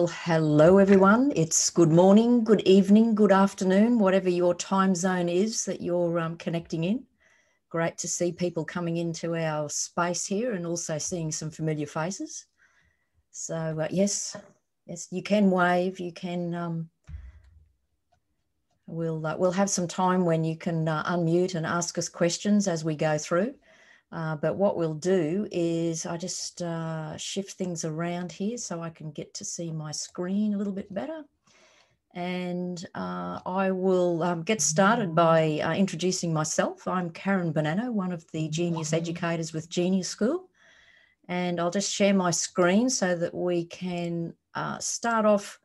Well, hello everyone. It's good morning, good evening, good afternoon, whatever your time zone is that you're connecting in. Great to see people coming into our space here and also seeing some familiar faces. So yes, you can wave. You can. We'll have some time when you can unmute and ask us questions as we go through. But what we'll do is I just shift things around here so I can get to see my screen a little bit better. And I will get started by introducing myself. I'm Karen Bonanno, one of the Genius educators with Genius School. And I'll just share my screen so that we can start off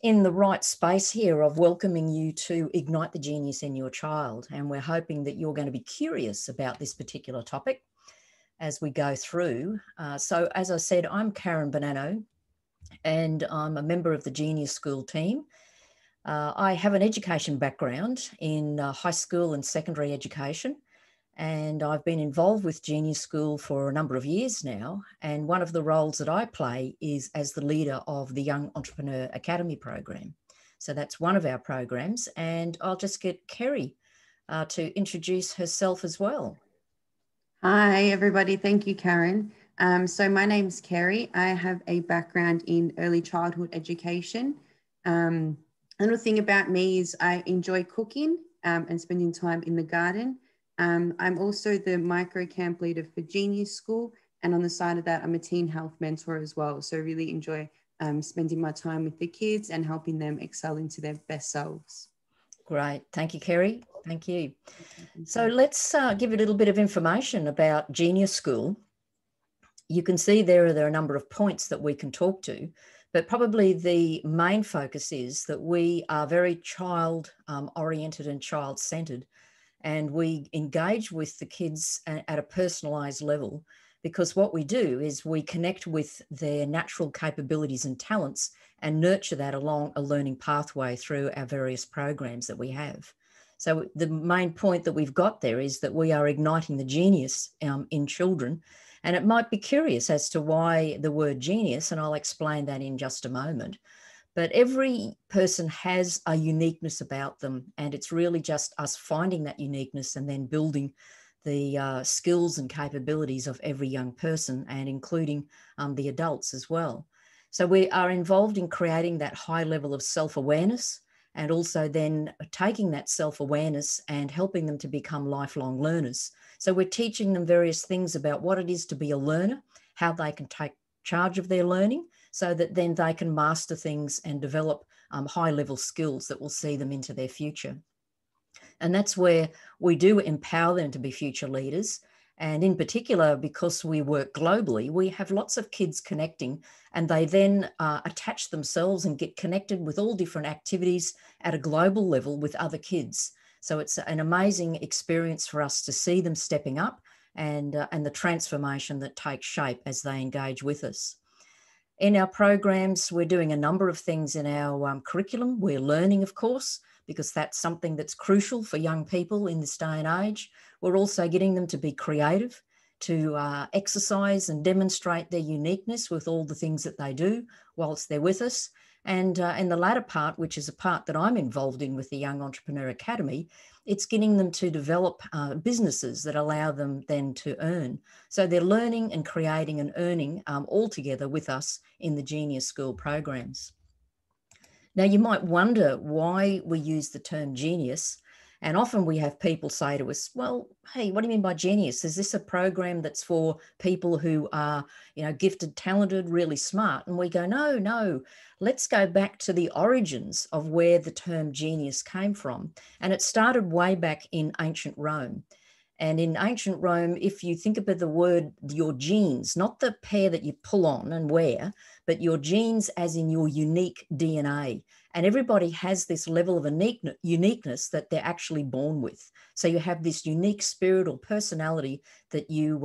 in the right space here of welcoming you to ignite the genius in your child. And we're hoping that you're going to be curious about this particular topic as we go through. So as I said, I'm Karen Bonanno and I'm a member of the Genius School team. I have an education background in high school and secondary education, and I've been involved with Genius School for a number of years now. And one of the roles that I play is as the leader of the Young Entrepreneur Academy program. So that's one of our programs. And I'll just get Kerry to introduce herself as well. Hi, everybody. Thank you, Karen. So my name's Kerry. I have a background in early childhood education. A little thing about me is I enjoy cooking and spending time in the garden. I'm also the micro camp leader for Genius School. And on the side of that, I'm a teen health mentor as well. So I really enjoy spending my time with the kids and helping them excel into their best selves. Great. Thank you, Kerry. Thank you. So let's give a little bit of information about Genius School. You can see there are a number of points that we can talk to, but probably the main focus is that we are very child-oriented and child-centered. And we engage with the kids at a personalised level, because what we do is we connect with their natural capabilities and talents and nurture that along a learning pathway through our various programs that we have. So the main point that we've got there is that we are igniting the genius in children. And it might be curious as to why the word genius, and I'll explain that in just a moment. But every person has a uniqueness about them, and it's really just us finding that uniqueness and then building the skills and capabilities of every young person, and including the adults as well. So we are involved in creating that high level of self-awareness, and also then taking that self-awareness and helping them to become lifelong learners. So we're teaching them various things about what it is to be a learner, how they can take charge of their learning, so that then they can master things and develop high-level skills that will see them into their future. And that's where we do empower them to be future leaders. And in particular, because we work globally, we have lots of kids connecting, and they then attach themselves and get connected with all different activities at a global level with other kids. So it's an amazing experience for us to see them stepping up and the transformation that takes shape as they engage with us. In our programs, we're doing a number of things in our curriculum. We're learning, of course, because that's something that's crucial for young people in this day and age. We're also getting them to be creative, to exercise and demonstrate their uniqueness with all the things that they do whilst they're with us. And in the latter part, which is a part that I'm involved in with the Young Entrepreneur Academy, it's getting them to develop businesses that allow them then to earn. So they're learning and creating and earning all together with us in the Genius School programs. Now, you might wonder why we use the term genius. And often we have people say to us, well, hey, what do you mean by genius? Is this a program that's for people who are, gifted, talented, really smart? And we go, no, let's go back to the origins of where the term genius came from. And it started way back in ancient Rome. And in ancient Rome, if you think about the word, your genes, not the pair that you pull on and wear, but your genes as in your unique DNA. And everybody has this level of uniqueness that they're actually born with. So you have this unique spirit or personality that you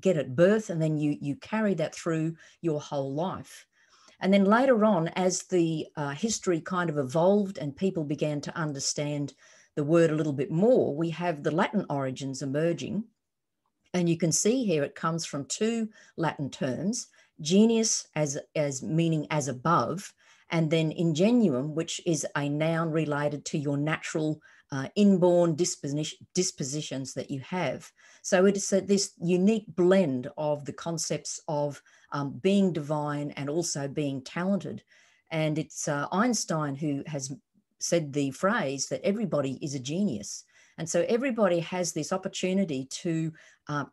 get at birth, and then you carry that through your whole life. And then later on, as the history kind of evolved and people began to understand the word a little bit more, we have the Latin origins emerging. And you can see here it comes from two Latin terms, genius as meaning as above, and then ingenuum, which is a noun related to your natural inborn dispositions that you have. So it is this unique blend of the concepts of being divine and also being talented. And it's Einstein who has said the phrase that everybody is a genius. And so everybody has this opportunity to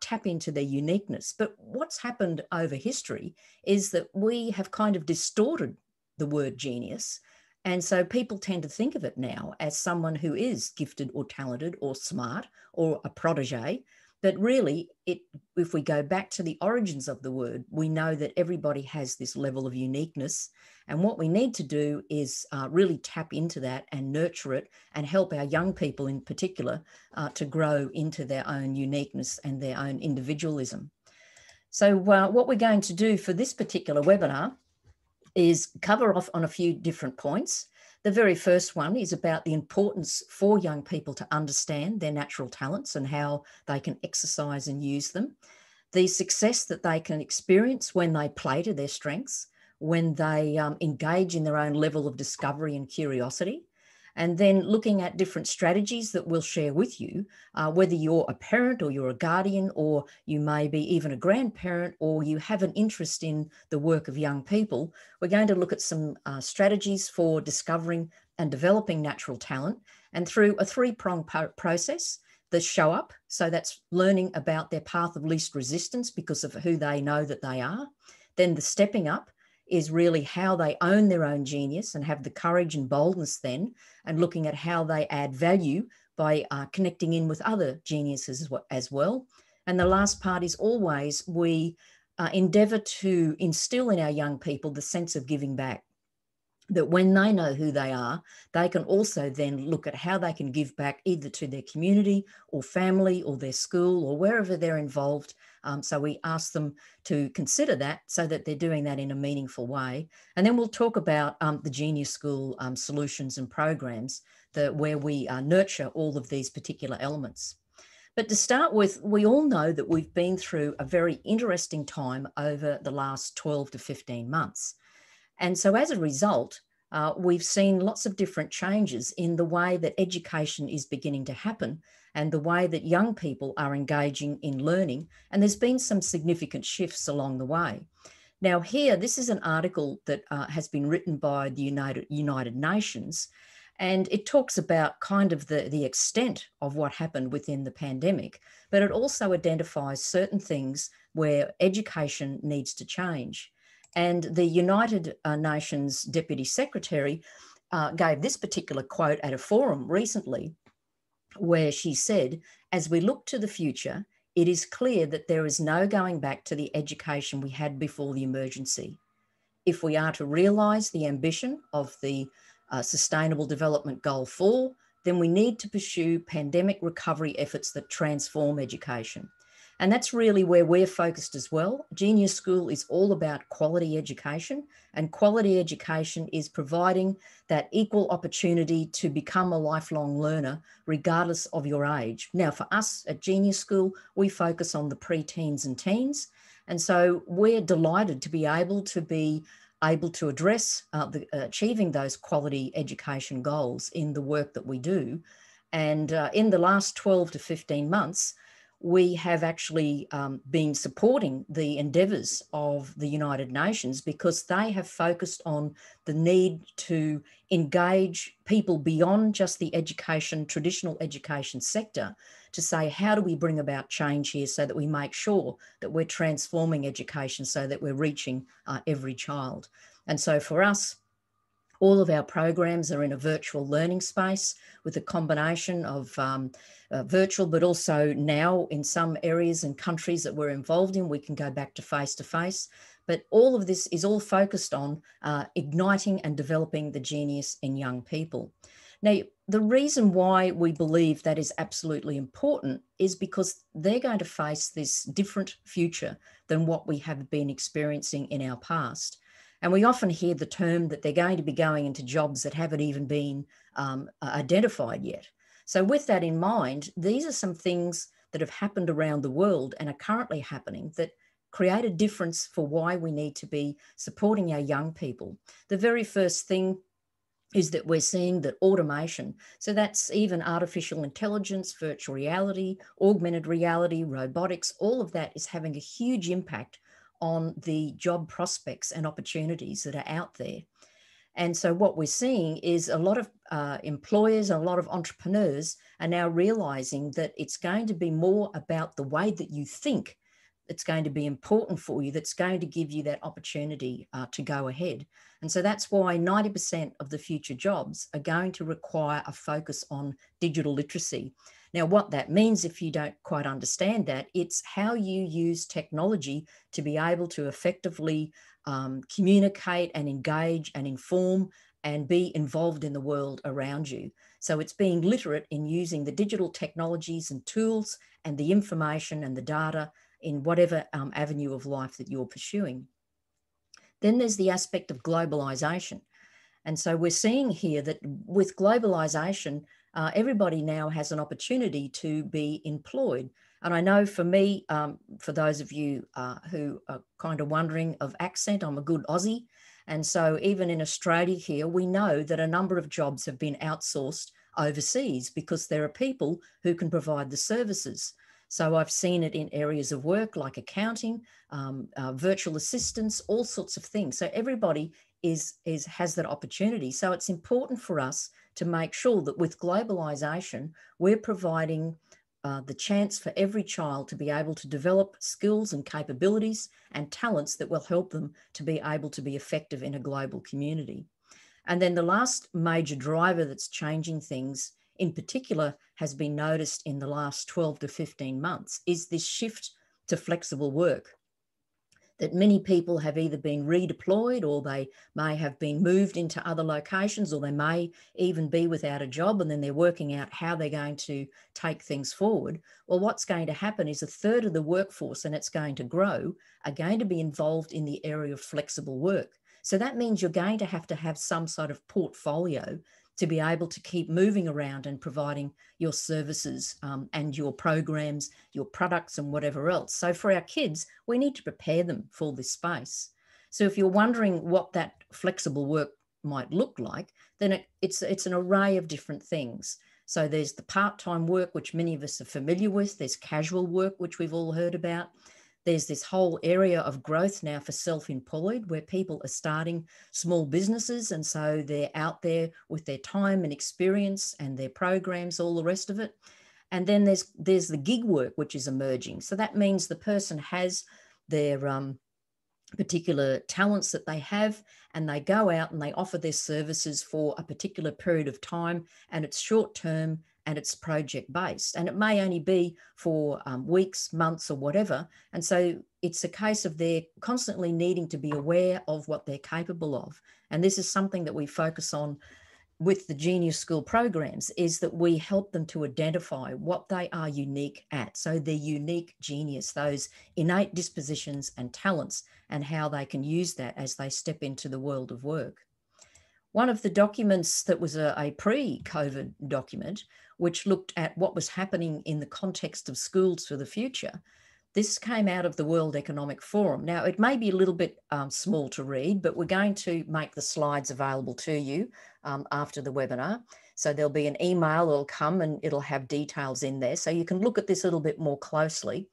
tap into their uniqueness. But what's happened over history is that we have kind of distorted the word genius. And so people tend to think of it now as someone who is gifted or talented or smart or a protege. But really, if we go back to the origins of the word, we know that everybody has this level of uniqueness. And what we need to do is really tap into that and nurture it and help our young people in particular to grow into their own uniqueness and their own individualism. So what we're going to do for this particular webinar is cover off on a few different points. The very first one is about the importance for young people to understand their natural talents and how they can exercise and use them. The success that they can experience when they play to their strengths, when they engage in their own level of discovery and curiosity. And then looking at different strategies that we'll share with you, whether you're a parent or you're a guardian, or you may be even a grandparent, or you have an interest in the work of young people. We're going to look at some strategies for discovering and developing natural talent, and through a three-pronged process. The show up, so that's learning about their path of least resistance because of who they know that they are. Then the stepping up is really how they own their own genius and have the courage and boldness then, and looking at how they add value by connecting in with other geniuses as well. And the last part is always we endeavour to instill in our young people the sense of giving back, that when they know who they are, they can also then look at how they can give back either to their community or family or their school or wherever they're involved. So we ask them to consider that so that they're doing that in a meaningful way. And then we'll talk about the Genius School solutions and programs where we nurture all of these particular elements. But to start with, we all know that we've been through a very interesting time over the last 12 to 15 months. And so as a result, we've seen lots of different changes in the way that education is beginning to happen and the way that young people are engaging in learning. And there's been some significant shifts along the way. Now here, this is an article that has been written by the United Nations, and it talks about kind of the extent of what happened within the pandemic, but it also identifies certain things where education needs to change. And the United Nations Deputy Secretary gave this particular quote at a forum recently, where she said, "As we look to the future, it is clear that there is no going back to the education we had before the emergency. If we are to realise the ambition of the Sustainable Development Goal 4, then we need to pursue pandemic recovery efforts that transform education." And that's really where we're focused as well. Genius School is all about quality education, and quality education is providing that equal opportunity to become a lifelong learner, regardless of your age. Now, for us at Genius School, we focus on the pre-teens and teens. And so we're delighted to be able to address achieving those quality education goals in the work that we do. And in the last 12 to 15 months, we have actually been supporting the endeavours of the United Nations because they have focused on the need to engage people beyond just the traditional education sector, to say, how do we bring about change here so that we make sure that we're transforming education so that we're reaching every child. And so for us, all of our programs are in a virtual learning space with a combination of virtual, but also now in some areas and countries that we're involved in, we can go back to face-to-face. But all of this is all focused on igniting and developing the genius in young people. Now, the reason why we believe that is absolutely important is because they're going to face this different future than what we have been experiencing in our past. And we often hear the term that they're going to be going into jobs that haven't even been identified yet. So with that in mind, these are some things that have happened around the world and are currently happening that create a difference for why we need to be supporting our young people. The very first thing is that we're seeing that automation, so that's even artificial intelligence, virtual reality, augmented reality, robotics, all of that is having a huge impact on the job prospects and opportunities that are out there. And so what we're seeing is a lot of employers and a lot of entrepreneurs are now realizing that it's going to be more about the way that you think that's going to be important for you, that's going to give you that opportunity to go ahead. And so that's why 90% of the future jobs are going to require a focus on digital literacy. Now, what that means, if you don't quite understand that, it's how you use technology to be able to effectively communicate and engage and inform and be involved in the world around you. So it's being literate in using the digital technologies and tools and the information and the data in whatever avenue of life that you're pursuing. Then there's the aspect of globalization. And so we're seeing here that with globalization, everybody now has an opportunity to be employed. And I know for me, for those of you who are kind of wondering of accent, I'm a good Aussie. And so even in Australia here, we know that a number of jobs have been outsourced overseas because there are people who can provide the services. So I've seen it in areas of work like accounting, virtual assistants, all sorts of things. So everybody has that opportunity. So it's important for us to make sure that with globalization, we're providing the chance for every child to be able to develop skills and capabilities and talents that will help them to be able to be effective in a global community. And then the last major driver that's changing things in particular has been noticed in the last 12 to 15 months is this shift to flexible work, that many people have either been redeployed or they may have been moved into other locations, or they may even be without a job and then they're working out how they're going to take things forward. Well, what's going to happen is a third of the workforce, and it's going to grow, are going to be involved in the area of flexible work. So that means you're going to have some sort of portfolio to be able to keep moving around and providing your services and your programs, your products and whatever else. So for our kids, we need to prepare them for this space. So if you're wondering what that flexible work might look like, then it's an array of different things. So there's the part-time work, which many of us are familiar with. There's casual work, which we've all heard about. There's this whole area of growth now for self-employed, where people are starting small businesses. And so they're out there with their time and experience and their programs, all the rest of it. And then there's the gig work, which is emerging. So that means the person has their particular talents that they have, and they go out and they offer their services for a particular period of time, and it's short term and it's project based, and it may only be for weeks, months or whatever. And so it's a case of they're constantly needing to be aware of what they're capable of. And this is something that we focus on with the Genius School programs, is that we help them to identify what they are unique at. So their unique genius, those innate dispositions and talents, and how they can use that as they step into the world of work. One of the documents that was a pre-COVID document, which looked at what was happening in the context of schools for the future, this came out of the World Economic Forum. Now, it may be a little bit small to read, but we're going to make the slides available to you after the webinar. So there'll be an email that'll come and it'll have details in there. So you can look at this a little bit more closely.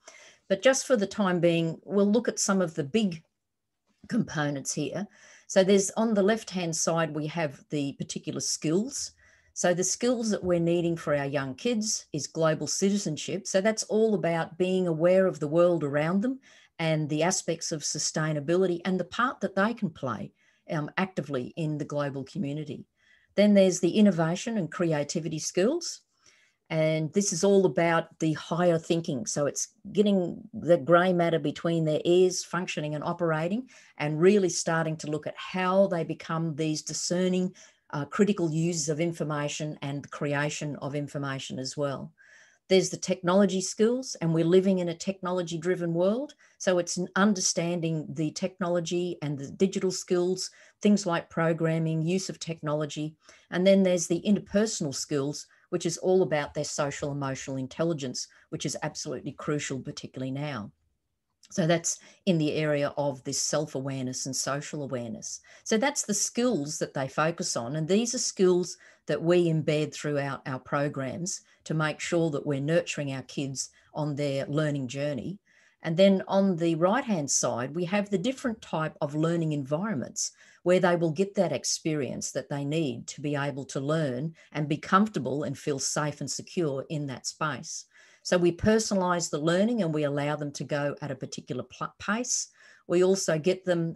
But just for the time being, we'll look at some of the big components here. So there's, on the left-hand side, we have the particular skills. So the skills that we're needing for our young kids is global citizenship. So that's all about being aware of the world around them and the aspects of sustainability and the part that they can play actively in the global community. Then there's the innovation and creativity skills. And this is all about the higher thinking. So it's getting the grey matter between their ears functioning and operating, and really starting to look at how they become these discerning, critical users of information and the creation of information as well. There's the technology skills, and we're living in a technology-driven world. So it's understanding the technology and the digital skills, things like programming, use of technology. And then there's the interpersonal skills, which is all about their social emotional intelligence, which is absolutely crucial, particularly now. So that's in the area of this self-awareness and social awareness. So that's the skills that they focus on. And these are skills that we embed throughout our programs to make sure that we're nurturing our kids on their learning journey. And then on the right-hand side, we have the different type of learning environments where they will get that experience that they need to be able to learn and be comfortable and feel safe and secure in that space. So we personalise the learning and we allow them to go at a particular pace. We also get them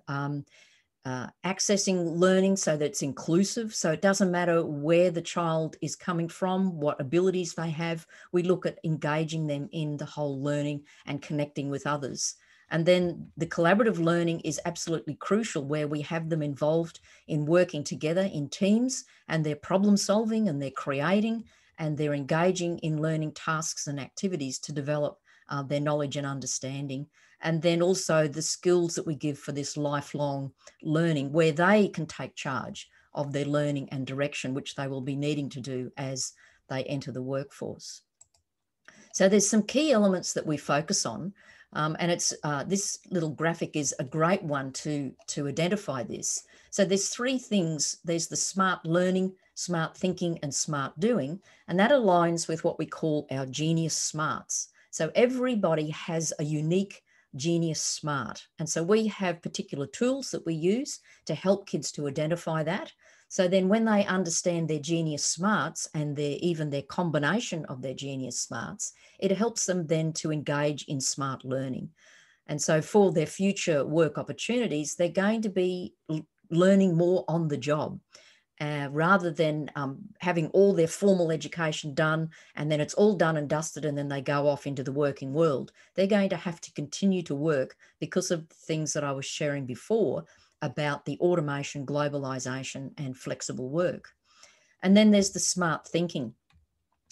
accessing learning so that it's inclusive. So it doesn't matter where the child is coming from, what abilities they have. We look at engaging them in the whole learning and connecting with others. And then the collaborative learning is absolutely crucial, where we have them involved in working together in teams, and they're problem solving and they're creating and they're engaging in learning tasks and activities to develop their knowledge and understanding. And then also the skills that we give for this lifelong learning, where they can take charge of their learning and direction, which they will be needing to do as they enter the workforce. So there's some key elements that we focus on. And it's this little graphic is a great one to identify this. So there's three things. There's the smart learning, smart thinking, and smart doing. And that aligns with what we call our genius smarts. So everybody has a unique genius smart. And so we have particular tools that we use to help kids to identify that. So then when they understand their genius smarts and even their combination of their genius smarts, it helps them then to engage in smart learning. And so for their future work opportunities, they're going to be learning more on the job. Rather than having all their formal education done and then it's all done and dusted and then they go off into the working world. They're going to have to continue to work because of things that I was sharing before about the automation, globalization, and flexible work. And then there's the smart thinking.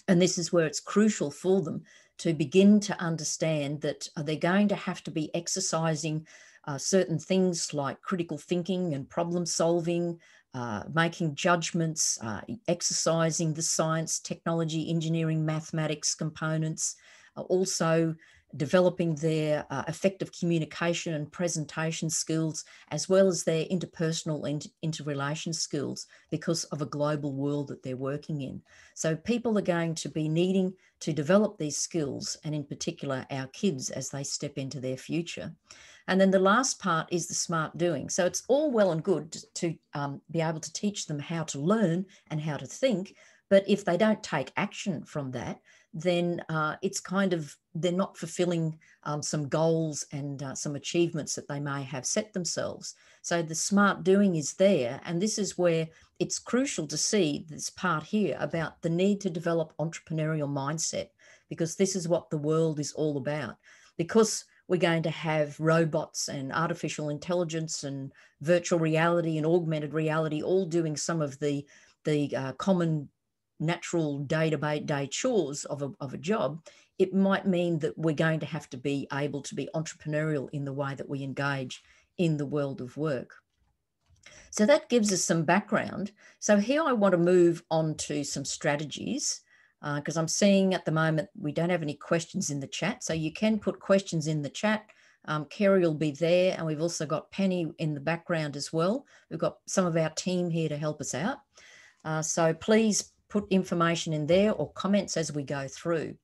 And this is where it's crucial for them to begin to understand that they're going to have to be exercising certain things like critical thinking and problem solving, making judgments, exercising the science, technology, engineering, mathematics components, also developing their effective communication and presentation skills, as well as their interpersonal and interrelation skills, because of a global world that they're working in. So people are going to be needing to develop these skills, and in particular our kids as they step into their future. And then the last part is the smart doing. So it's all well and good to be able to teach them how to learn and how to think, but if they don't take action from that, then it's kind of, they're not fulfilling some goals and some achievements that they may have set themselves. So the smart doing is there. And this is where it's crucial to see this part here about the need to develop entrepreneurial mindset, because this is what the world is all about. Because we're going to have robots and artificial intelligence and virtual reality and augmented reality all doing some of the common natural day-to-day chores of a job, it might mean that we're going to have to be able to be entrepreneurial in the way that we engage in the world of work. So that gives us some background. So here I want to move on to some strategies, because I'm seeing at the moment we don't have any questions in the chat. So you can put questions in the chat. Kerry will be there, and we've also got Penny in the background as well. We've got some of our team here to help us out. So please put information in there or comments as we go through.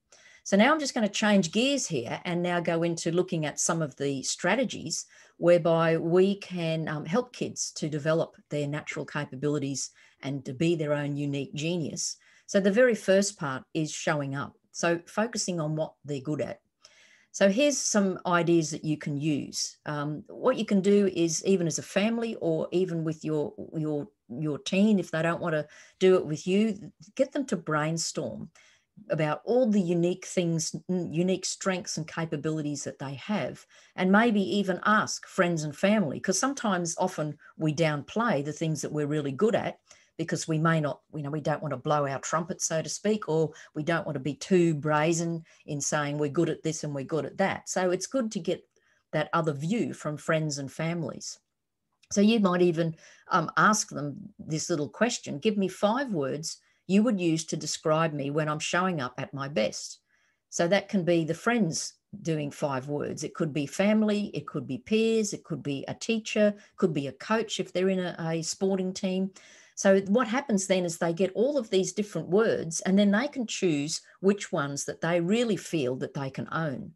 So now I'm just going to change gears here and now go into looking at some of the strategies whereby we can help kids to develop their natural capabilities and to be their own unique genius. So the very first part is showing up. So focusing on what they're good at. So here's some ideas that you can use. What you can do is, even as a family or even with your teen, if they don't want to do it with you, get them to brainstorm about all the unique things, unique strengths and capabilities that they have, and maybe even ask friends and family, because often we downplay the things that we're really good at, because we may not, we don't want to blow our trumpet, so to speak, or we don't want to be too brazen in saying we're good at this and we're good at that. So it's good to get that other view from friends and families. So you might even ask them this little question: give me 5 words you would use to describe me when I'm showing up at my best. So that can be the friends doing 5 words. It could be family, it could be peers, it could be a teacher, could be a coach if they're in a sporting team. So what happens then is they get all of these different words, and then they can choose which ones that they really feel that they can own.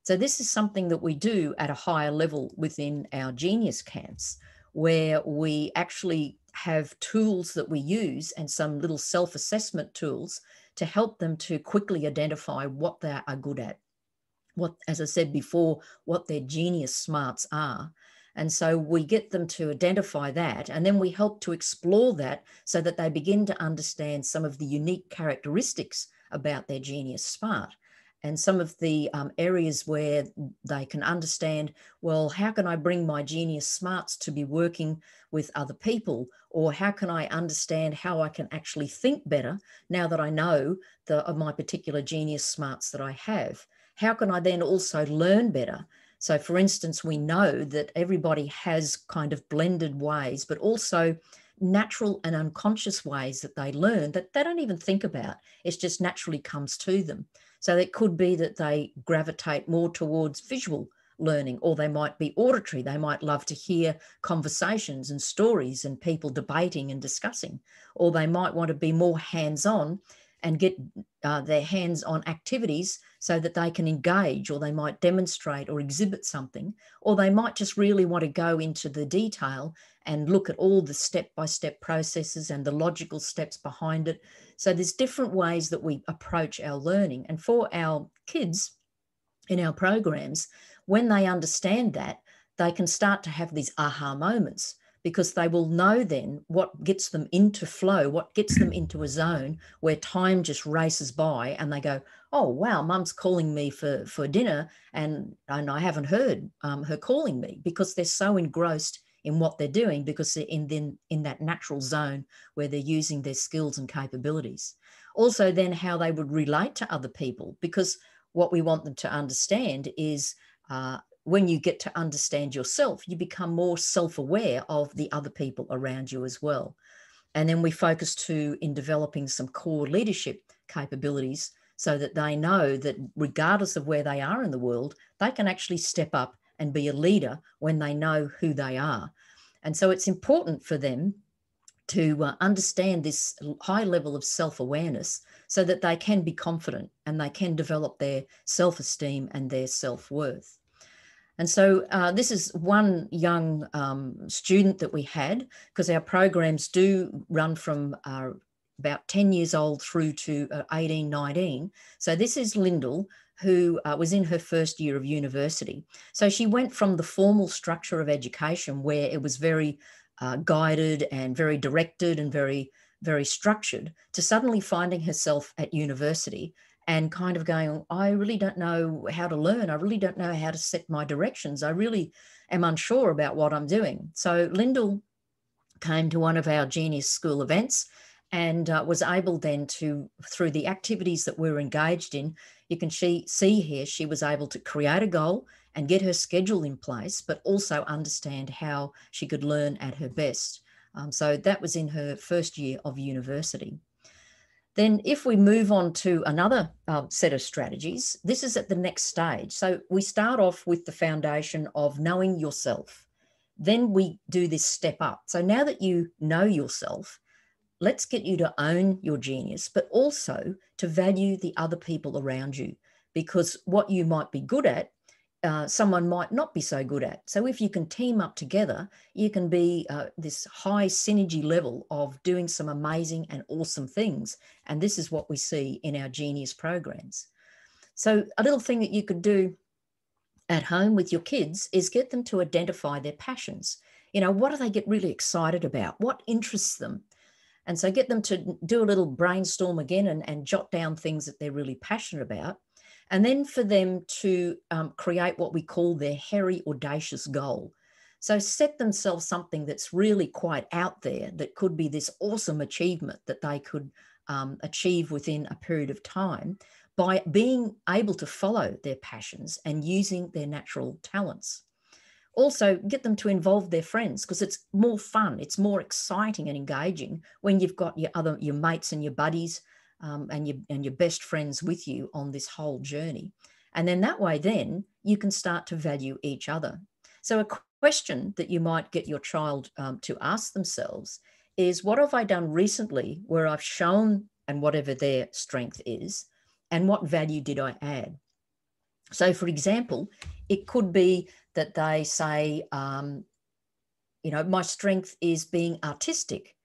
So this is something that we do at a higher level within our genius camps, where we actually have tools that we use and some little self-assessment tools to help them to quickly identify what they are good at, what, as I said before, what their genius smarts are. And so we get them to identify that, and then we help to explore that so that they begin to understand some of the unique characteristics about their genius smart, and some of the areas where they can understand, well, how can I bring my genius smarts to be working with other people? Or how can I understand how I can actually think better now that I know my particular genius smarts that I have? How can I then also learn better? So for instance, we know that everybody has kind of blended ways, but also natural and unconscious ways that they learn that they don't even think about. It just naturally comes to them. So it could be that they gravitate more towards visual learning, or they might be auditory. They might love to hear conversations and stories and people debating and discussing, or they might want to be more hands-on and get their hands on activities so that they can engage, or they might demonstrate or exhibit something, or they might just really want to go into the detail and look at all the step-by-step processes and the logical steps behind it. So there's different ways that we approach our learning. And for our kids in our programs, when they understand that, they can start to have these aha moments, because they will know then what gets them into flow, what gets them into a zone where time just races by, and they go, oh, wow, mum's calling me for dinner, and I haven't heard her calling me, because they're so engrossed in what they're doing, because they're in that natural zone where they're using their skills and capabilities. Also then how they would relate to other people, because what we want them to understand is when you get to understand yourself, you become more self-aware of the other people around you as well. And then we focus too in developing some core leadership capabilities, so that they know that regardless of where they are in the world, they can actually step up and be a leader when they know who they are. And so it's important for them to understand this high level of self-awareness, so that they can be confident and they can develop their self-esteem and their self-worth. And so this is one young student that we had, because our programs do run from about 10 years old through to 18, 19. So this is Lyndall, who was in her first year of university. So she went from the formal structure of education, where it was very guided and very directed and very, very structured, to suddenly finding herself at university and kind of going, I really don't know how to learn. I really don't know how to set my directions. I really am unsure about what I'm doing. So Lyndall came to one of our Genius School events and was able then to, through the activities that we're engaged in, you can see here, she was able to create a goal and get her schedule in place, but also understand how she could learn at her best. So that was in her first year of university. Then if we move on to another set of strategies, this is at the next stage. So we start off with the foundation of knowing yourself. Then we do this step up. So now that you know yourself, let's get you to own your genius, but also to value the other people around you, because what you might be good at, someone might not be so good at. So if you can team up together, you can be this high synergy level of doing some amazing and awesome things. And this is what we see in our genius programs. So a little thing that you could do at home with your kids is get them to identify their passions. You know, what do they get really excited about? What interests them? And so get them to do a little brainstorm again and jot down things that they're really passionate about. And then for them to create what we call their hairy, audacious goal. So set themselves something that's really quite out there, that could be this awesome achievement that they could achieve within a period of time by being able to follow their passions and using their natural talents. Also, get them to involve their friends, because it's more fun, it's more exciting and engaging when you've got your mates and your buddies and your best friends with you on this whole journey. And then that way, then you can start to value each other. So a question that you might get your child to ask themselves is, what have I done recently where I've shown, and whatever their strength is, and what value did I add? So, for example, it could be that they say, my strength is being artistic.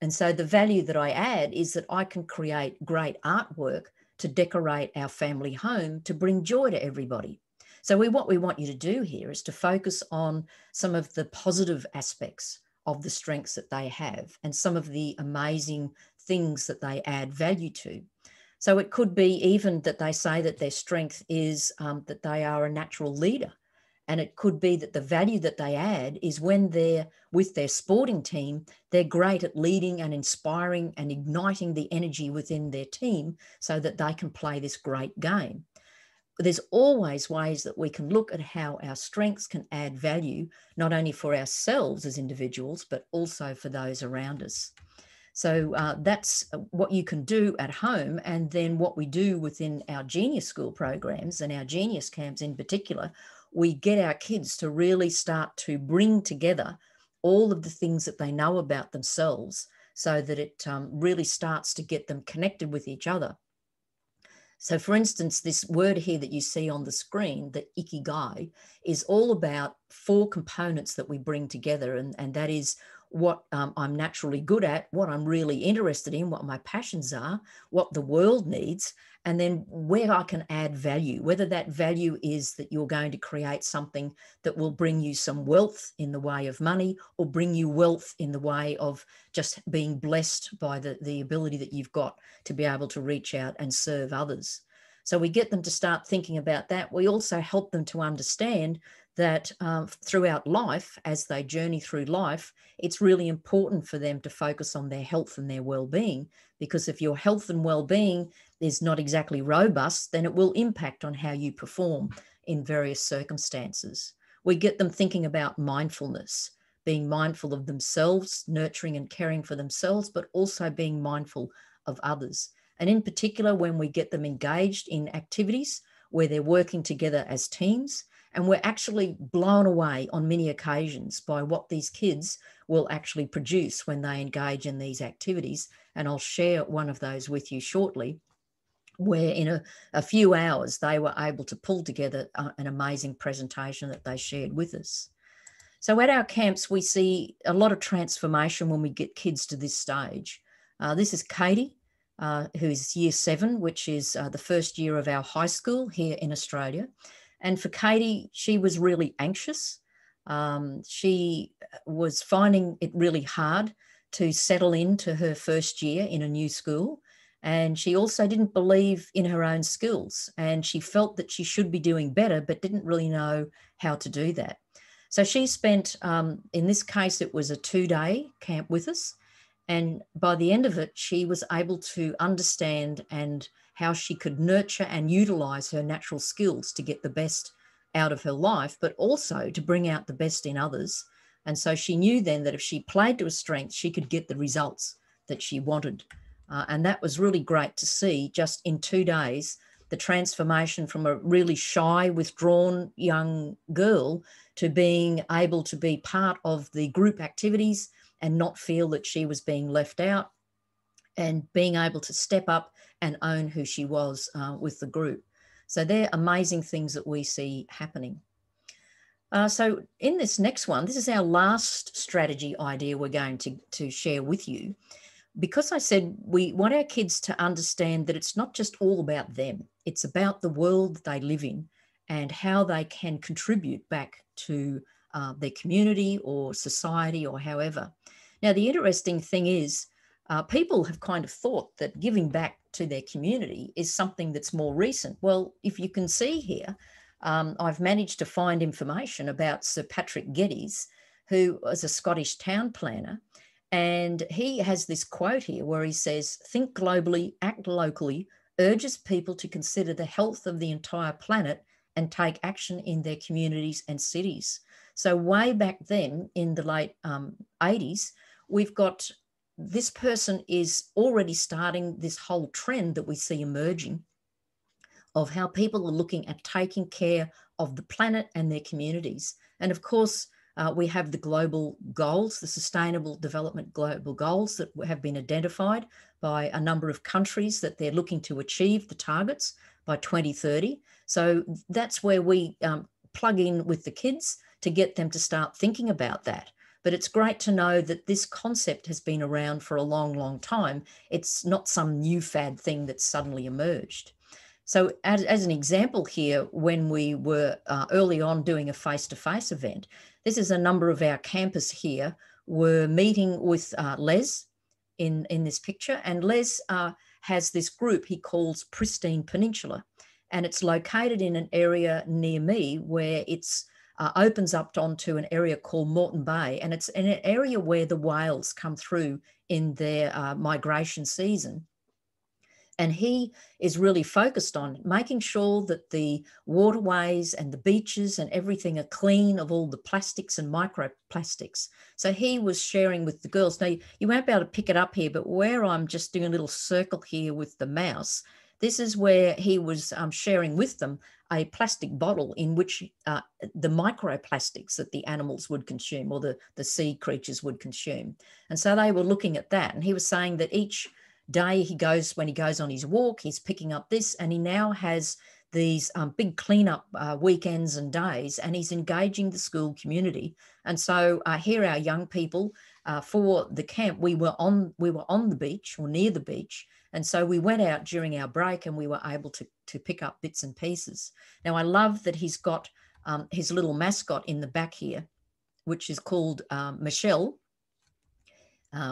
And so the value that I add is that I can create great artwork to decorate our family home to bring joy to everybody. So what we want you to do here is to focus on some of the positive aspects of the strengths that they have and some of the amazing things that they add value to. So it could be even that they say that their strength is that they are a natural leader. And it could be that the value that they add is when they're with their sporting team, they're great at leading and inspiring and igniting the energy within their team so that they can play this great game. But there's always ways that we can look at how our strengths can add value, not only for ourselves as individuals, but also for those around us. So that's what you can do at home. And then what we do within our Genius School programs and our Genius camps in particular, we get our kids to really start to bring together all of the things that they know about themselves so that it really starts to get them connected with each other. So for instance, this word here that you see on the screen, the Icky Guy, is all about 4 components that we bring together. And that is what I'm naturally good at, what I'm really interested in, what my passions are, what the world needs, and then where I can add value, whether that value is that you're going to create something that will bring you some wealth in the way of money or bring you wealth in the way of just being blessed by the ability that you've got to be able to reach out and serve others. So we get them to start thinking about that. We also help them to understand that throughout life, as they journey through life, it's really important for them to focus on their health and their well-being, because if your health and well-being is not exactly robust, then it will impact on how you perform in various circumstances. We get them thinking about mindfulness, being mindful of themselves, nurturing and caring for themselves, but also being mindful of others. And in particular, when we get them engaged in activities where they're working together as teams, and we're actually blown away on many occasions by what these kids will actually produce when they engage in these activities. And I'll share one of those with you shortly, where in a few hours, they were able to pull together an amazing presentation that they shared with us. So at our camps, we see a lot of transformation when we get kids to this stage. This is Katie, who's year 7, which is the first year of our high school here in Australia. And for Katie, she was really anxious. She was finding it really hard to settle into her first year in a new school. And she also didn't believe in her own skills. And she felt that she should be doing better, but didn't really know how to do that. So she spent, in this case, it was a 2-day camp with us. And by the end of it, she was able to understand and how she could nurture and utilize her natural skills to get the best out of her life, but also to bring out the best in others. And so she knew then that if she played to her strengths, she could get the results that she wanted. And that was really great to see just in 2 days, the transformation from a really shy, withdrawn young girl to being able to be part of the group activities and not feel that she was being left out, and being able to step up and own who she was with the group. So they're amazing things that we see happening. So in this next one, this is our last strategy idea we're going to share with you. Because I said we want our kids to understand that it's not just all about them, it's about the world they live in and how they can contribute back to their community or society or however. Now, the interesting thing is people have kind of thought that giving back to their community is something that's more recent. Well, if you can see here, I've managed to find information about Sir Patrick Geddes, who was a Scottish town planner. And he has this quote here where he says, "Think globally, act locally, urges people to consider the health of the entire planet and take action in their communities and cities." So way back then in the late 80s, we've got this person is already starting this whole trend that we see emerging of how people are looking at taking care of the planet and their communities. And of course, we have the global goals, the Sustainable Development Global Goals that have been identified by a number of countries that they're looking to achieve the targets by 2030. So that's where we plug in with the kids to get them to start thinking about that. But it's great to know that this concept has been around for a long, long time. It's not some new fad thing that's suddenly emerged. So as an example here, when we were early on doing a face-to-face event, this is a number of our campus here were meeting with Les in this picture. And Les has this group he calls Pristine Peninsula. And it's located in an area near me where it's opens up onto an area called Moreton Bay. And it's in an area where the whales come through in their migration season. And he is really focused on making sure that the waterways and the beaches and everything are clean of all the plastics and microplastics. So he was sharing with the girls. Now, you won't be able to pick it up here, but where I'm just doing a little circle here with the mouse, this is where he was sharing with them a plastic bottle in which the microplastics that the animals would consume, or the sea creatures would consume. And so they were looking at that. And he was saying that each day when he goes on his walk, he's picking up this, and he now has these big cleanup weekends and days, and he's engaging the school community. And so here our young people for the camp, we were on the beach or near the beach. And so we went out during our break and we were able to pick up bits and pieces. Now, I love that he's got his little mascot in the back here, which is called Michelle,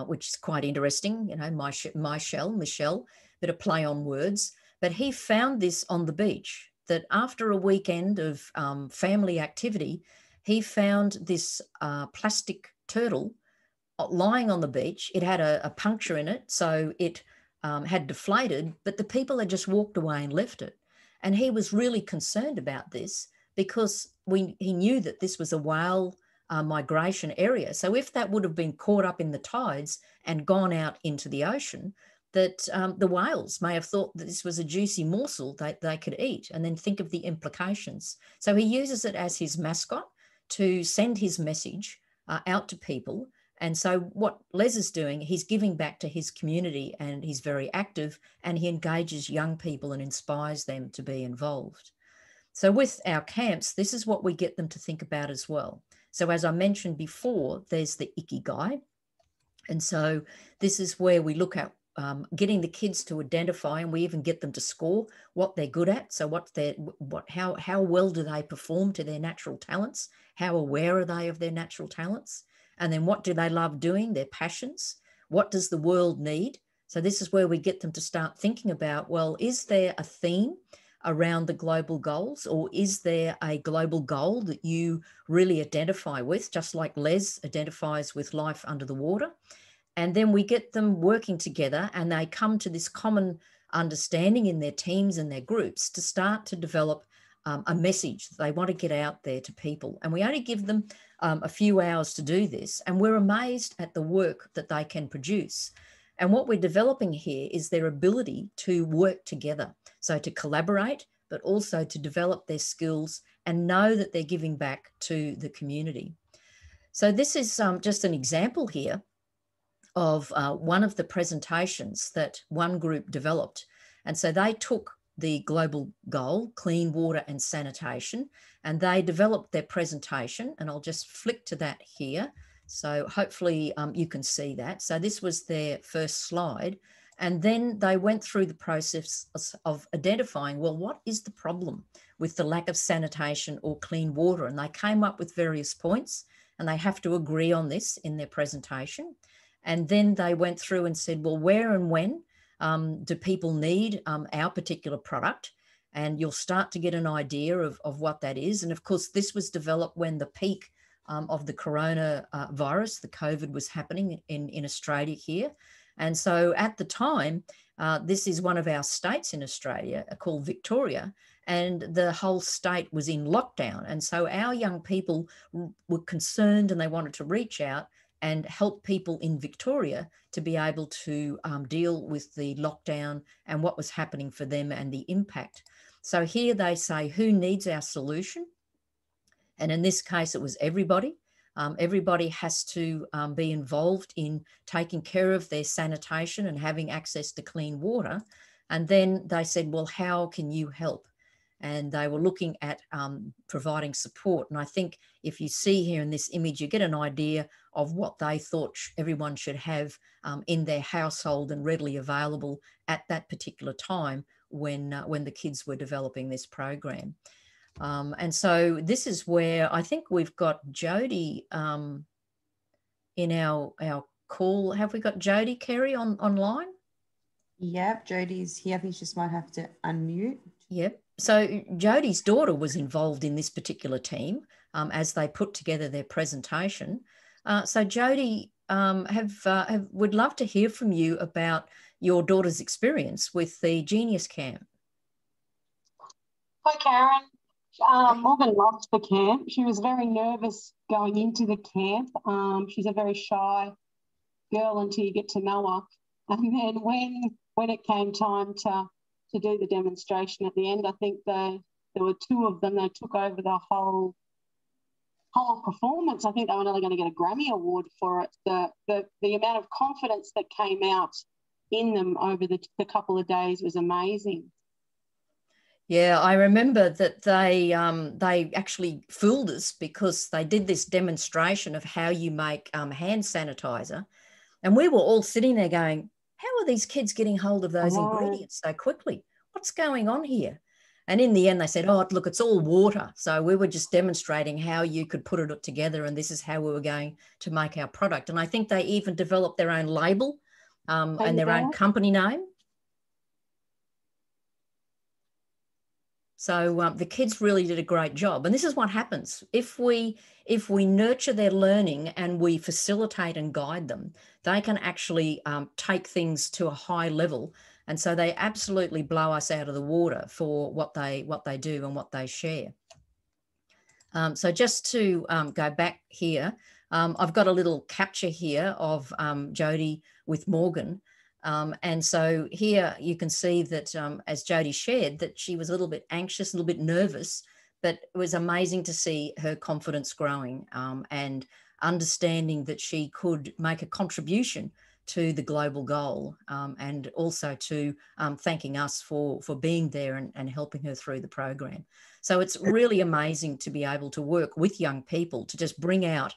which is quite interesting, you know, Michelle, bit of play on words. But he found this on the beach, that after a weekend of family activity, he found this plastic turtle lying on the beach. It had a puncture in it, so it had deflated, but the people had just walked away and left it. And he was really concerned about this because he knew that this was a whale migration area. So if that would have been caught up in the tides and gone out into the ocean, that the whales may have thought that this was a juicy morsel that they could eat, and then think of the implications. So he uses it as his mascot to send his message out to people. And so what Les is doing, he's giving back to his community, and he's very active, and he engages young people and inspires them to be involved. So with our camps, this is what we get them to think about as well. So as I mentioned before, there's the Icky Guy. And so this is where we look at getting the kids to identify, and we even get them to score what they're good at. So how well do they perform to their natural talents? How aware are they of their natural talents? And then what do they love doing, their passions? What does the world need? So this is where we get them to start thinking about, well, is there a theme around the global goals, or is there a global goal that you really identify with, just like Les identifies with life under the water? And then we get them working together, and they come to this common understanding in their teams and their groups to start to develop a message that they want to get out there to people. And we only give them a few hours to do this, and we're amazed at the work that they can produce. And what we're developing here is their ability to work together. So to collaborate, but also to develop their skills and know that they're giving back to the community. So this is just an example here of one of the presentations that one group developed. And so they took the global goal, clean water and sanitation, and they developed their presentation. And I'll just flick to that here. So hopefully you can see that. So this was their first slide. And then they went through the process of identifying, well, what is the problem with the lack of sanitation or clean water? And they came up with various points, and they have to agree on this in their presentation. And then they went through and said, well, where and when do people need our particular product? And you'll start to get an idea of what that is. And of course, this was developed when the peak of the coronavirus, the COVID, was happening in Australia here. And so at the time, this is one of our states in Australia called Victoria, and the whole state was in lockdown. And so our young people were concerned, and they wanted to reach out and help people in Victoria to be able to deal with the lockdown and what was happening for them and the impact. So here they say, who needs our solution? And in this case, it was everybody. Everybody has to be involved in taking care of their sanitation and having access to clean water. And then they said, well, how can you help? And they were looking at providing support. And I think if you see here in this image, you get an idea of what they thought everyone should have in their household and readily available at that particular time when the kids were developing this program. And so this is where I think we've got Jody in our call. Have we got Jody, Kerry, online? Yep, Jody's here. I think she just might have to unmute. Yep. So Jody's daughter was involved in this particular team as they put together their presentation. So Jody, would love to hear from you about your daughter's experience with the Genius Camp. Hi, Karen. Morgan loved the camp. She was very nervous going into the camp. She's a very shy girl until you get to know her. And then when it came time to do the demonstration at the end, I think there were two of them. They took over the whole performance. I think they were nearly going to get a Grammy Award for it. The amount of confidence that came out in them over the couple of days was amazing. Yeah, I remember that they actually fooled us because they did this demonstration of how you make hand sanitizer. And we were all sitting there going, how are these kids getting hold of those ingredients so quickly? What's going on here? And in the end, they said, oh, look, it's all water. So we were just demonstrating how you could put it together, and this is how we were going to make our product. And I think they even developed their own label and their own company name. So the kids really did a great job. And this is what happens. If we nurture their learning and we facilitate and guide them, they can actually take things to a high level. And so they absolutely blow us out of the water for what they do and what they share. So just to go back here, I've got a little capture here of Jody with Morgan. And so here you can see that as Jody shared, that she was a little bit anxious, a little bit nervous, but it was amazing to see her confidence growing and understanding that she could make a contribution to the global goal, and also to thanking us for being there and helping her through the program. So it's really amazing to be able to work with young people to just bring out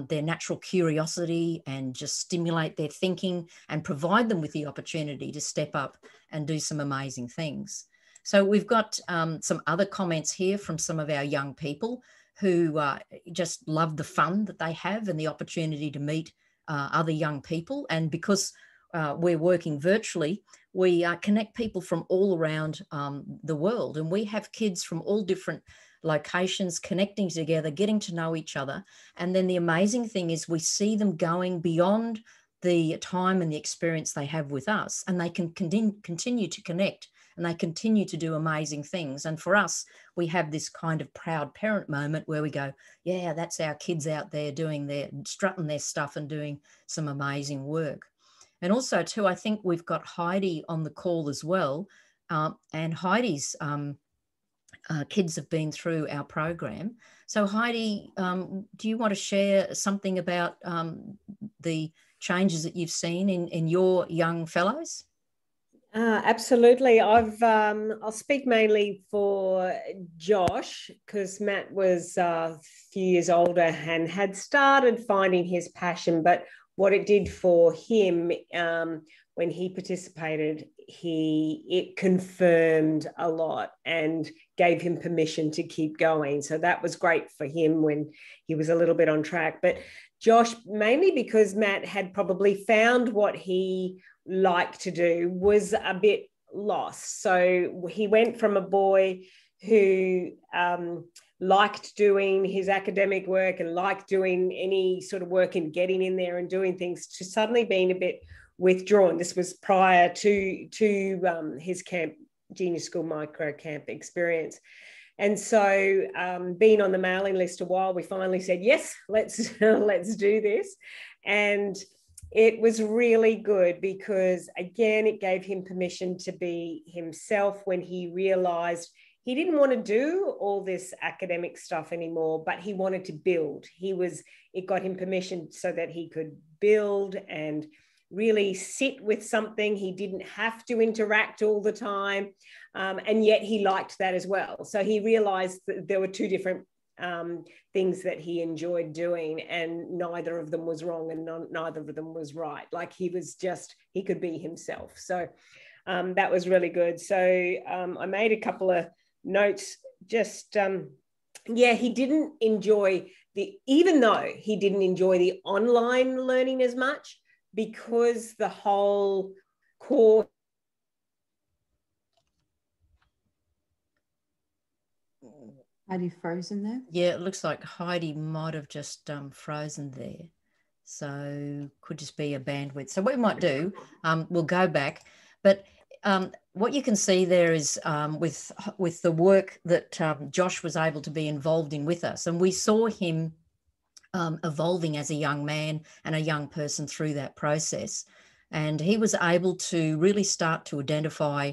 their natural curiosity and just stimulate their thinking and provide them with the opportunity to step up and do some amazing things. So we've got some other comments here from some of our young people who just love the fun that they have and the opportunity to meet other young people. And because we're working virtually, we connect people from all around the world, and we have kids from all different locations connecting together, getting to know each other. And then the amazing thing is we see them going beyond the time and the experience they have with us, and they can continue to connect, and they continue to do amazing things. And for us, we have this kind of proud parent moment where we go, yeah, that's our kids out there strutting their stuff and doing some amazing work. And also too, I think we've got Heidi on the call as well. And Heidi's kids have been through our program. So Heidi, do you want to share something about the changes that you've seen in your young fellows? Absolutely. I'll speak mainly for Josh, because Matt was a few years older and had started finding his passion, but what it did for him when he participated, it confirmed a lot and gave him permission to keep going. So that was great for him when he was a little bit on track. But Josh, mainly because Matt had probably found what he liked to do, was a bit lost. So he went from a boy who liked doing his academic work and liked doing any sort of work and getting in there and doing things, to suddenly being a bit withdrawn. This was prior to his camp, Genius School Micro Camp experience. And so being on the mailing list a while, we finally said, yes, let's do this. And It was really good because, again, it gave him permission to be himself when he realized he didn't want to do all this academic stuff anymore, but he wanted to build. It got him permission so that he could build and really sit with something. He didn't have to interact all the time. And yet he liked that as well. So he realized that there were two different things that he enjoyed doing, and neither of them was wrong and neither of them was right. Like he could be himself. So that was really good. So I made a couple of notes. He didn't enjoy even though he didn't enjoy the online learning as much, because the whole course. Heidi frozen there? Yeah, it looks like Heidi might have just frozen there. So could just be a bandwidth. So what we might do, we'll go back. But what you can see there is with the work that Josh was able to be involved in with us. And we saw him evolving as a young man and a young person through that process. And he was able to really start to identify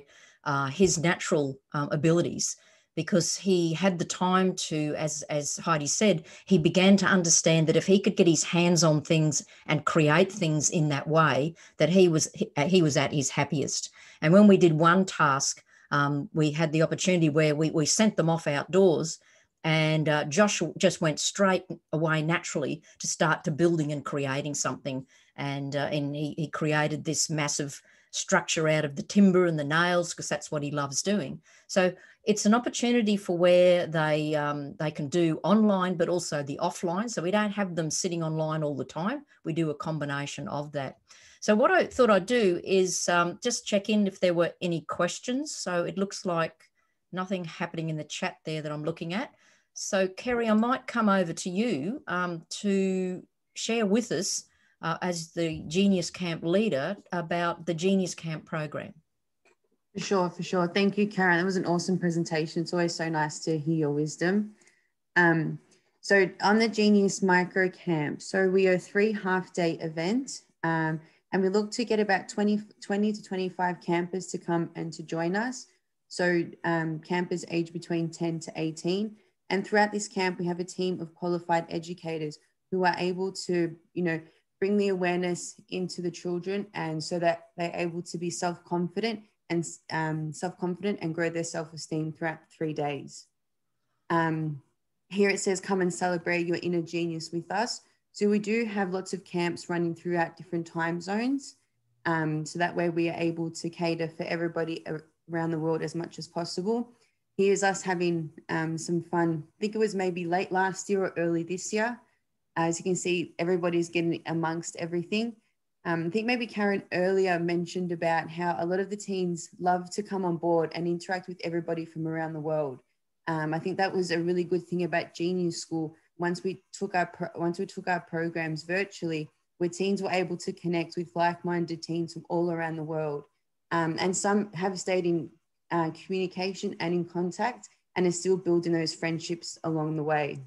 his natural abilities, because he had the time to, as Heidi said, he began to understand that if he could get his hands on things and create things in that way, that he was at his happiest. And when we did one task, we had the opportunity where we sent them off outdoors, and Josh just went straight away naturally to start to building and creating something. And he created this massive structure out of the timber and the nails, because that's what he loves doing. So it's an opportunity for where they can do online, but also the offline. So we don't have them sitting online all the time. We do a combination of that. So what I thought I'd do is just check in if there were any questions. So it looks like nothing happening in the chat there that I'm looking at. So Kerry, I might come over to you to share with us as the Genius Camp leader about the Genius Camp program. For sure. Thank you, Karen. That was an awesome presentation. It's always so nice to hear your wisdom. So on the Genius Micro Camp, so we are a 3 half-day event, and we look to get about 20 to 25 campers to come and to join us. So campers aged between 10 to 18. And throughout this camp, we have a team of qualified educators who are able to, bring the awareness into the children, and so that they're able to be self-confident and grow their self-esteem throughout 3 days. Here it says, come and celebrate your inner genius with us. So we do have lots of camps running throughout different time zones. So that way we are able to cater for everybody around the world as much as possible. Here's us having some fun. I think it was maybe late last year or early this year. As you can see, everybody's getting amongst everything. I think maybe Karen earlier mentioned about how a lot of the teens love to come on board and interact with everybody from around the world. I think that was a really good thing about Genius School. Once we took our programs virtually, where teens were able to connect with like-minded teens from all around the world. And some have stayed in communication and in contact and are still building those friendships along the way.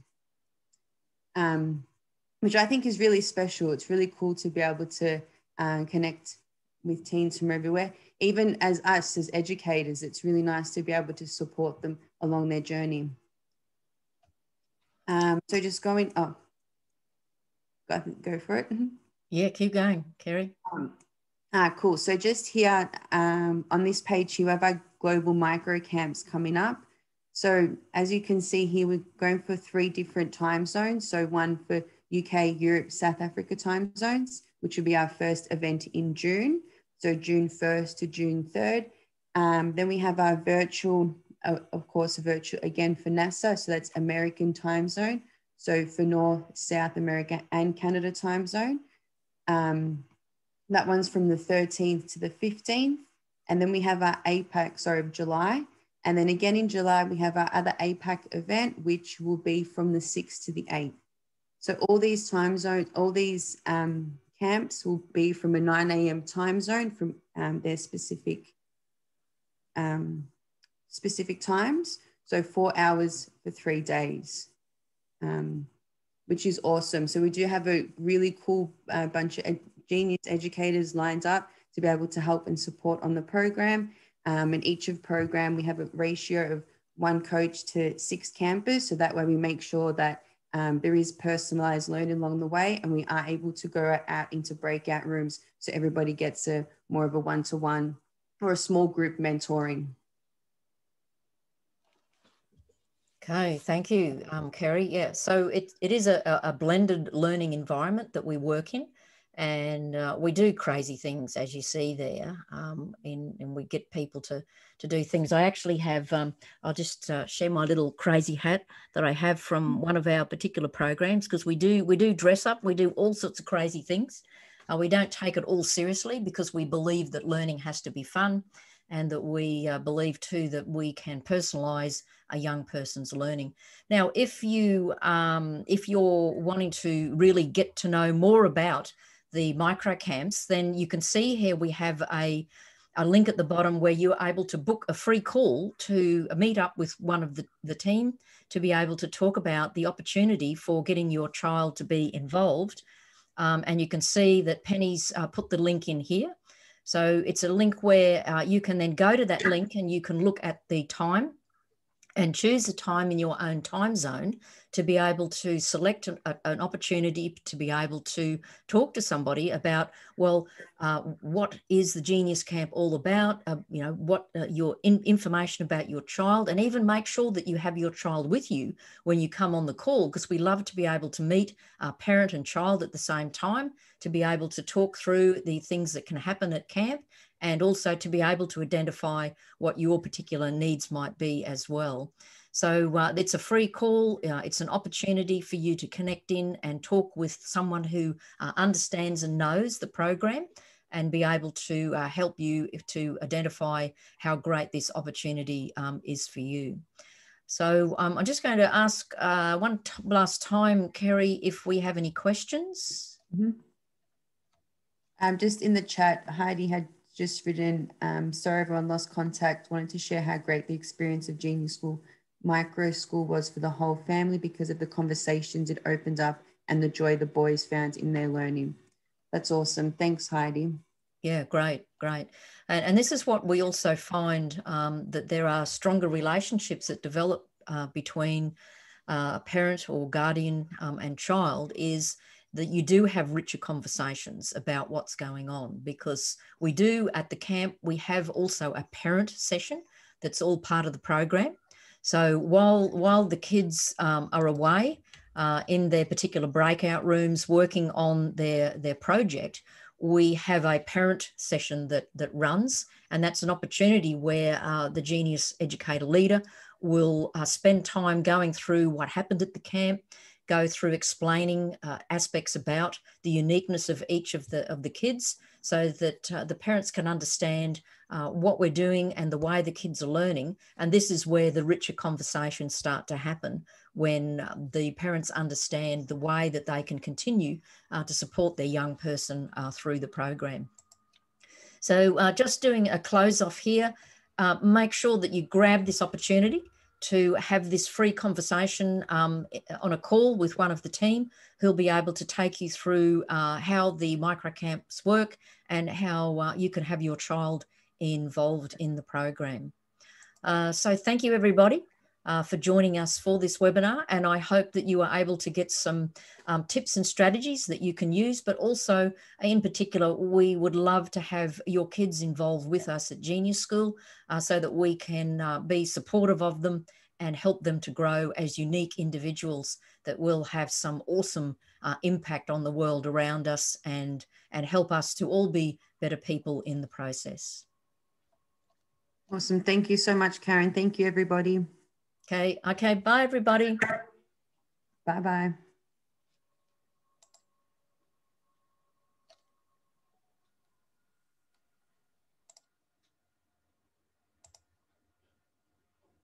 Which I think is really special. It's really cool to be able to connect with teens from everywhere. Even as us, as educators, it's really nice to be able to support them along their journey. So just going, go for it. Yeah, keep going, Kerry. Cool. So just here on this page, you have our global micro camps coming up. So as you can see here, we're going for 3 different time zones. So one for UK, Europe, South Africa time zones, which will be our first event in June. So June 1st to June 3rd. Then we have our virtual, of course, virtual again for NASA. So that's American time zone. So for North, South America and Canada time zone. That one's from the 13th to the 15th. And then we have our APAC, of July. And then again in July, we have our other APAC event, which will be from the 6th to the 8th. So all these time zones, all these camps will be from a 9 a.m. time zone from their specific times. So 4 hours for 3 days, which is awesome. So we do have a really cool bunch of Genius educators lined up to be able to help and support on the program. In each of program, we have a ratio of 1 coach to 6 campers. So that way we make sure that there is personalized learning along the way, and we are able to go out into breakout rooms so everybody gets a more of a one-to-one or a small group mentoring. Okay, thank you, Kerry. Yeah, so it is a blended learning environment that we work in, and we do crazy things, as you see there, and we get people to do things. I actually have, I'll just share my little crazy hat that I have from one of our particular programs, because we do dress up, we do all sorts of crazy things. We don't take it all seriously because we believe that learning has to be fun, and that we believe too that we can personalise a young person's learning. Now, if you're wanting to really get to know more about the micro camps, then you can see here we have a link at the bottom where you're able to book a free call to meet up with one of the team to be able to talk about the opportunity for getting your child to be involved. And you can see that Penny's put the link in here. So it's a link where you can then go to that link and you can look at the time and choose a time in your own time zone to be able to select an opportunity to be able to talk to somebody about, well, what is the Genius Camp all about? You know, what your information about your child, and even make sure that you have your child with you when you come on the call, because we love to be able to meet parent and child at the same time, to be able to talk through the things that can happen at camp, and also to be able to identify what your particular needs might be as well. So it's a free call. It's an opportunity for you to connect in and talk with someone who understands and knows the program, and be able to help you to identify how great this opportunity is for you. So I'm just going to ask one last time, Kerry, if we have any questions. Just in the chat, Heidi had just written, sorry everyone lost contact, wanted to share how great the experience of Genius School Micro School was for the whole family because of the conversations it opened up and the joy the boys found in their learning. That's awesome. Thanks, Heidi. Yeah, great, great. And this is what we also find, that there are stronger relationships that develop between a parent or guardian and child, is that you do have richer conversations about what's going on, because we do at the camp, we have also a parent session that's all part of the program. So while the kids are away in their particular breakout rooms working on their project, we have a parent session that runs, and that's an opportunity where the Genius Educator Leader will spend time going through what happened at the camp, go through explaining aspects about the uniqueness of each of the kids, so that the parents can understand what we're doing and the way the kids are learning. And this is where the richer conversations start to happen, when the parents understand the way that they can continue to support their young person through the program. So just doing a close off here, make sure that you grab this opportunity to have this free conversation on a call with one of the team, who'll be able to take you through how the microcamps work and how you can have your child involved in the program. So thank you, everybody, for joining us for this webinar, and I hope that you are able to get some tips and strategies that you can use, but also in particular, we would love to have your kids involved with us at Genius School so that we can be supportive of them and help them to grow as unique individuals that will have some awesome impact on the world around us, and help us to all be better people in the process. Awesome. Thank you so much, Karen. Thank you, everybody. Okay. Bye, everybody. Bye-bye.